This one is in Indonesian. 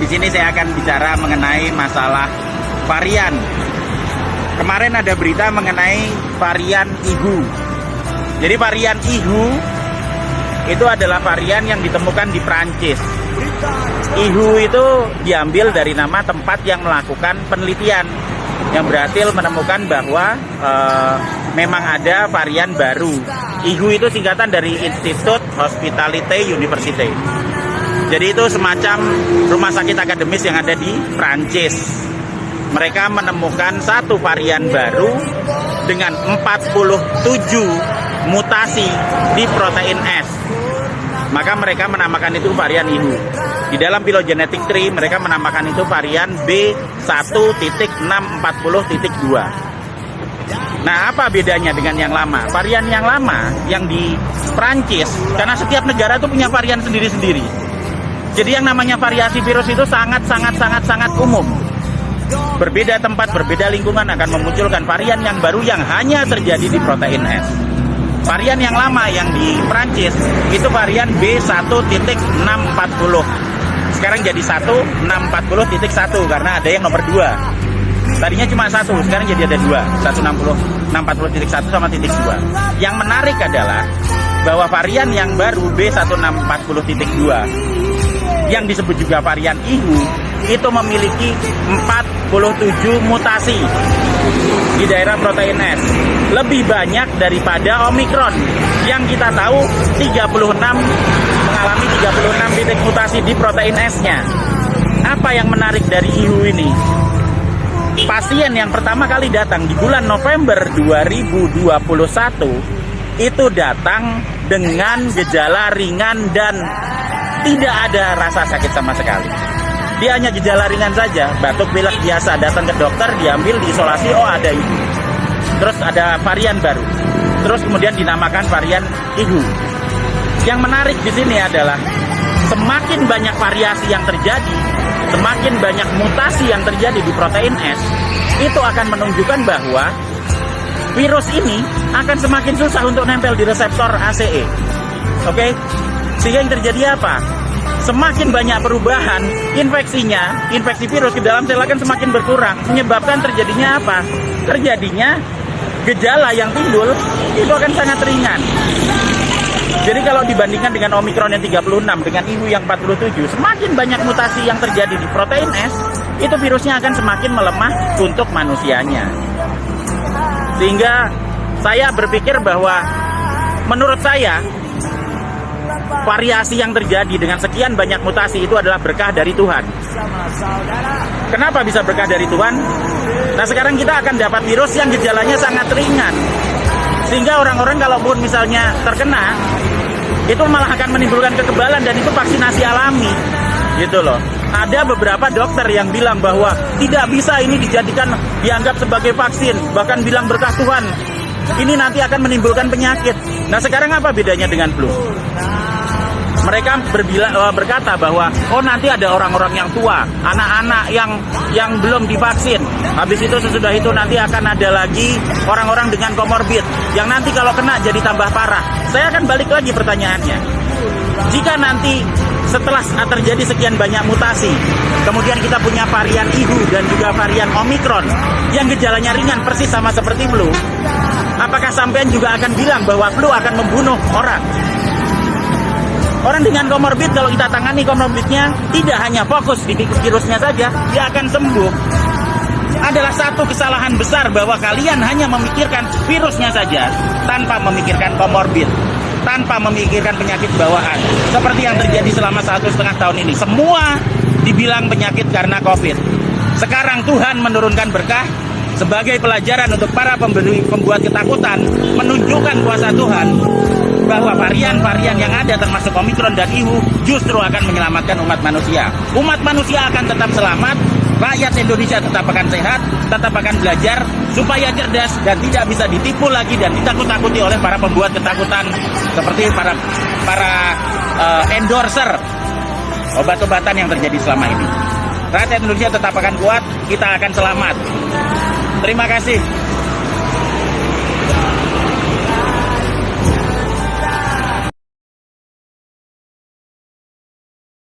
Di sini saya akan bicara mengenai masalah varian. Kemarin ada berita mengenai varian IHU. Jadi varian IHU itu adalah varian yang ditemukan di Prancis. IHU itu diambil dari nama tempat yang melakukan penelitian, yang berhasil menemukan bahwa memang ada varian baru. IHU itu singkatan dari Institut Hospitalité Université. Jadi itu semacam rumah sakit akademis yang ada di Prancis. Mereka menemukan satu varian baru dengan 47 mutasi di protein S. Maka mereka menamakan itu varian IHU. Di dalam phylogenetic tree mereka menamakan itu varian B1.640.2. Nah, apa bedanya dengan yang lama? Varian yang lama yang di Prancis, karena setiap negara itu punya varian sendiri-sendiri. Jadi yang namanya variasi virus itu sangat umum. Berbeda tempat, berbeda lingkungan akan memunculkan varian yang baru yang hanya terjadi di protein S. Varian yang lama yang di Prancis itu varian B1.640. Sekarang jadi 1.640.1 karena ada yang nomor 2. Tadinya cuma 1, sekarang jadi ada 2. 1.640.1 sama titik 2. Yang menarik adalah bahwa varian yang baru B1.640.2 yang disebut juga varian IHU itu memiliki 47 mutasi di daerah protein S, lebih banyak daripada Omicron yang kita tahu 36 mengalami 36 titik mutasi di protein S-nya. Apa yang menarik dari IHU ini? Pasien yang pertama kali datang di bulan November 2021 itu datang dengan gejala ringan dan tidak ada rasa sakit sama sekali. Dia hanya gejala ringan saja, batuk pilek biasa, datang ke dokter, diambil, diisolasi, oh ada IHU. Terus ada varian baru. Terus kemudian dinamakan varian IHU. Yang menarik di sini adalah semakin banyak variasi yang terjadi, semakin banyak mutasi yang terjadi di protein S, itu akan menunjukkan bahwa virus ini akan semakin susah untuk nempel di reseptor ACE. Oke? Sehingga yang terjadi apa? Semakin banyak perubahan infeksinya, infeksi virus ke dalam sel akan semakin berkurang, menyebabkan terjadinya apa? Terjadinya gejala yang timbul itu akan sangat ringan. Jadi kalau dibandingkan dengan Omicron yang 36 dengan IHU yang 47, semakin banyak mutasi yang terjadi di protein S, itu virusnya akan semakin melemah untuk manusianya. Sehingga saya berpikir bahwa menurut saya variasi yang terjadi dengan sekian banyak mutasi itu adalah berkah dari Tuhan. Kenapa bisa berkah dari Tuhan? Nah, sekarang kita akan dapat virus yang gejalanya sangat ringan. Sehingga orang-orang kalaupun misalnya terkena, itu malah akan menimbulkan kekebalan dan itu vaksinasi alami. Gitu loh. Ada beberapa dokter yang bilang bahwa tidak bisa ini dijadikan dianggap sebagai vaksin, bahkan bilang berkah Tuhan. Ini nanti akan menimbulkan penyakit. Nah, sekarang apa bedanya dengan flu? Mereka berkata bahwa oh nanti ada orang-orang yang tua, anak-anak yang belum divaksin. Habis itu sesudah itu nanti akan ada lagi orang-orang dengan komorbid yang nanti kalau kena jadi tambah parah. Saya akan balik lagi pertanyaannya. Jika nanti setelah terjadi sekian banyak mutasi, kemudian kita punya varian IHU dan juga varian Omicron yang gejalanya ringan persis sama seperti flu, apakah sampean juga akan bilang bahwa flu akan membunuh orang? Orang dengan komorbid kalau kita tangani komorbidnya tidak hanya fokus di virusnya saja, dia akan sembuh. Adalah satu kesalahan besar bahwa kalian hanya memikirkan virusnya saja tanpa memikirkan komorbid, tanpa memikirkan penyakit bawaan. Seperti yang terjadi selama 1,5 tahun ini. Semua dibilang penyakit karena COVID. Sekarang Tuhan menurunkan berkah sebagai pelajaran untuk para pembuat ketakutan, menunjukkan kuasa Tuhan bahwa varian-varian yang ada termasuk Omicron dan IHU justru akan menyelamatkan umat manusia. Umat manusia akan tetap selamat, rakyat Indonesia tetap akan sehat, tetap akan belajar supaya cerdas dan tidak bisa ditipu lagi dan ditakut-takuti oleh para pembuat ketakutan seperti para endorser obat-obatan yang terjadi selama ini. Rakyat Indonesia tetap akan kuat, kita akan selamat. Terima kasih.